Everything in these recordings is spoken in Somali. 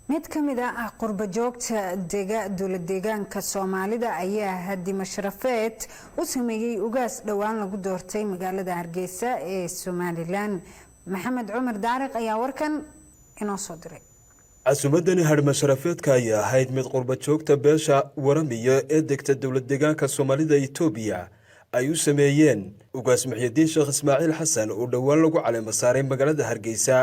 mid ka mid ah qurba joogta dowlad deegaanka Soomaalida ayaa haddi mashrafeed u sameeyay ugaas dhawaan lagu doortay magaalada Hargeysa ee Somaliland. Maxamed Cumar Daariq ayaa warkan inoo soo diray. casuumadani hadh mashrafeedka ayaa ahayd mid qurba joogta beesha waramiyo ee degta dowlad deegaanka Soomaalida Itoobiya ay u sameeyeen ugaas Muxyidiin Sheekh Ismaaciil Xasan oo dhawaan lagu caleemo saaray magaalada Hargeysa.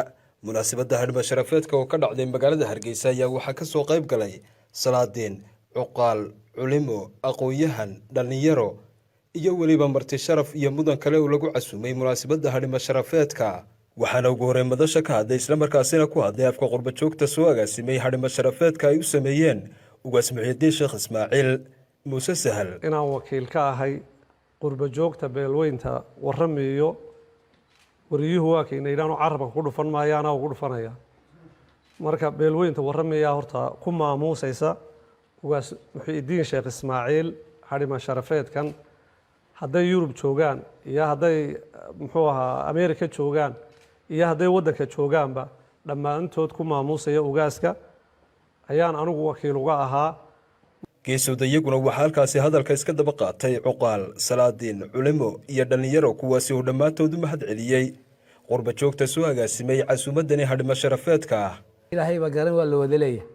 munaasabadda hadh mashrafeedka oo ka dhacday magaalada Hargeysa ayaa waxaa ka soo qayb galay salaadiin, cuqaal, culimo, aqoonyahan, dhalinyaro iyo waliba marti sharaf iyo mudan kale oo lagu casuumay munaasabadda hadh mashrafeedka. waxaana ugu horreyn madasha ka hadlay isla markaasina ku hadlay afka qurba joogta soo agaasimay hadh mashrafeedka ay u sameeyeen ugaas Muxyidiin Sheekh Ismaaciil Muuse Sahal. inaan wakiil ka ahay qurba joogta beelweynta waramiyo wariyuhu waa keenaydaan carabka ku dhufan maayaana ugu dhufanaya marka beelweynta waramiya horta ku maamuusaysa ugaas Muxyidiin Sheekh Ismaaciil hadh mashrafeedkan haday Yurub joogaan iyo haday muxuu ahaa Ameerika joogaan iyo haday wadanka joogaanba dhamaantood ku maamuusaya ugaaska ayaan anigu wakiil uga ahaa. geesooda iyaguna waxaa halkaasi hadalka iska daba qaatay cuqaal, salaadiin, culimo iyo dhalinyaro kuwaasi oo dhammaantood u mahad celiyey qurba joogta soo agaasimay casuumadani hadh mashrafeedka ah. ilaahay baa garan waa la wada leeyahay.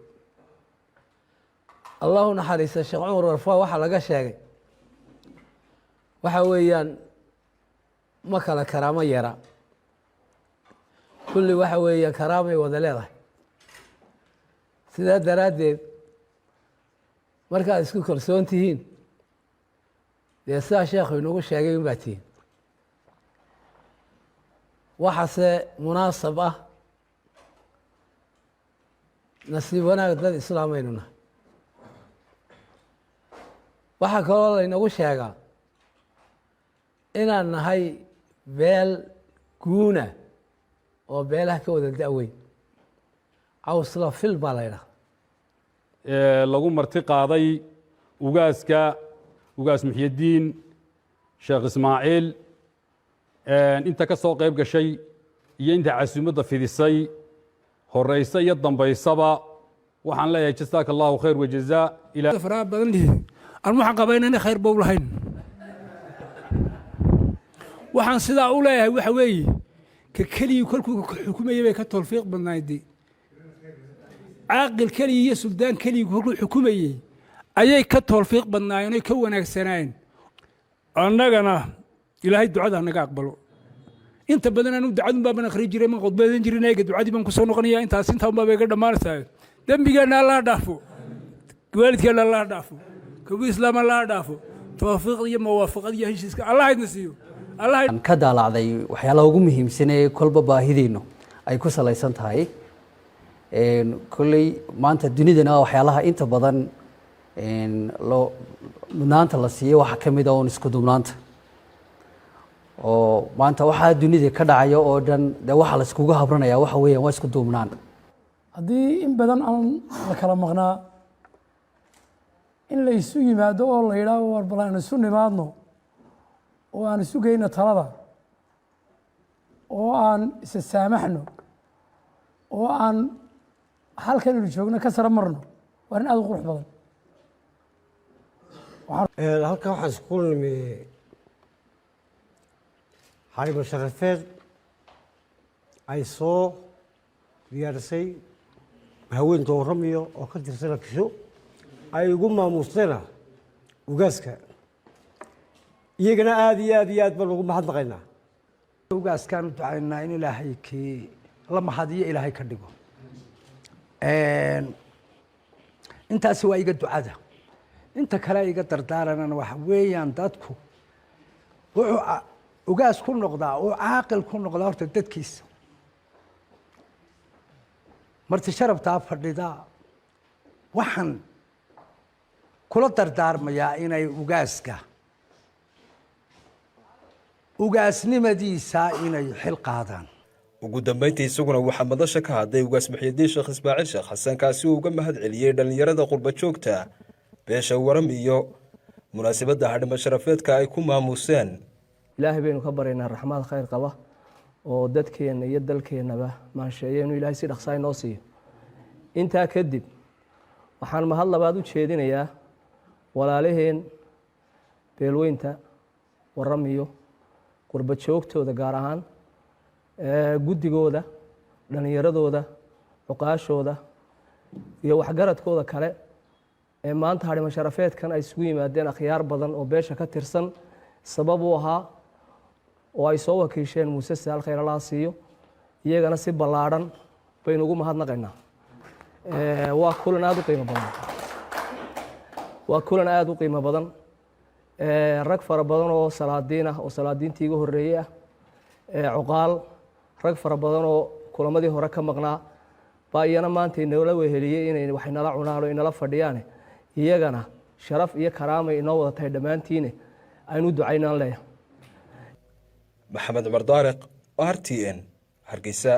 allahu naxariista Sheekh Cumar Warfaa waxa laga sheegay waxa weeyaan ma kala karaamo yara kulli waxa weeyaan karaamay wada leedahay. sidaa daraaddeed markaad isku kalsoon tihiin dee sidaa sheekhu inoogu sheegay unbaa tihiin. waxaase munaasab ah nasiib wanaag dad islaamaynu nahay. waxaa kaloo laynagu sheegaa inaan nahay beel guuna oo beelaha ka wada da-weyn. cawsla fil baa la ydhaha lagu marti qaaday ugaas Muxyidiin Sheekh Ismaaciil inta ka soo qayb gashay iyo inta casuumadda fidisay horeysa iyo dambaysaba waxaan leeyahay jazaaka Allahu khayr wa jazaa ila faraha badan leh aan waxaan qabaynaa khayr bow lahayn. waxaan sidaa u leeyahay waxa weeye ka kaliya kolkuu xukumayay bay ka tawfiiq badnaayday. caaqil kaliya iyo suldaan kaliya kolkuu xukumayay ayay ka tawfiiq badnaayeen oo ka wanaagsanayeen. annagana ilaahay ducada naga aqbalo. inta badan aanu ducadu baan akhri jiray ma qodbadan jirnay ducadii baan ku soo noqonayaa intaas inta baa bay ga dhamaanaysaa. dambigeena Allah dhaafo, waalidkeena Allah dhaafo, kuwa islaam Allah dhaafo, tawfiiq iyo muwaafaqad iyo heshiiska Allah idin siiyo. Allah ka daalacday waxyaalaha ugu muhiimsan ee kolba baahideeno ay ku salaysan tahay. kulley maanta dunidana waxyaalaha inta badan loo mudnaanta la siiyo waxa ka mid ah oo isku duubnaanta oo maanta waxa dunida ka dhacaya oo dhan waxa la iskugu habranaya waxa weeyaan waa isku duubnaan. haddii in badan aan la kala maqnaa in la isu yimaado oo la yidhaaho war bal aan isu nimaadno oo aan isu geyno talada oo aan isa saamaxno oo aan halkan inu joogno ka sara marno waa in aad u qurux badan. halkan waxaan isku nimi hadh mashrafeed ay soo diyaarisay haweenta waramiyo oo ka tirsan Kisho ay ugu maamuustayna ugaaska. iyagana aad iyo aad baan ugu mahadnaqaynaa. ugaaskaan u ducaynaa in ilaahay kii la mahadiyo ilaahay ka dhigo. intaasi waa iga ducada. inta kale iga dardaaranana waxa weeyaan dadku wuxuu ugaas ku noqdaa oo caaqil ku noqdaa horta dadkiisa. marti sharaftaa fadhida waxaan kula dardaarmayaa inay ugaasnimadiisa inay xil qaadaan. ugu dambeyntii isaguna waxaa madasha ka hadlay ugaas Muxyidiin Sheekh Ismaaciil Sheekh Xasan kaasi uu uga mahad celiyay dhalinyarada qurba joogta beesha waramiyo munaasabadda hadh mashrafeedka ay ku maamuuseen. ilaahay baynu ka baraynaa raxmad khayr qaba oo dadkeena iyo dalkeenaba maasheeyo inuu ilaahay si dhaqsaay noo siiyo intaa kadib waxaan mahad labaad u jeedinayaa walaalaheen beelweynta waramiyo qurba joogtooda gaar ahaan guddigooda dhallinyaradooda cuqaashooda iyo waxgaradkooda kale ee maanta hadhimo sharafeedkan ay isugu yimaadeen akhyaar badan oo beesha ka tirsan sabab u ahaa oo ay soo wakiisheen muuse saal khayr allaha siiyo iyagana si ballaadhan baynu ugu mahadnaqaynaa waa kulan aada u qiimo badan waa kulan aada u qiimo badan rag fara badan oo salaadiin ah oo salaadiintii iga horreeyey ah cuqaal rag fara badan oo kulamadii hore ka maqnaa baa iyana maanta inoola weheliyey inay wax inala cunaan oo inala fadhiyaane iyagana sharaf iyo karaamay inoo wada tahay dhammaantiine aynu ducaynaan leeyahay maxamed cumar daariq RTN hargeysa.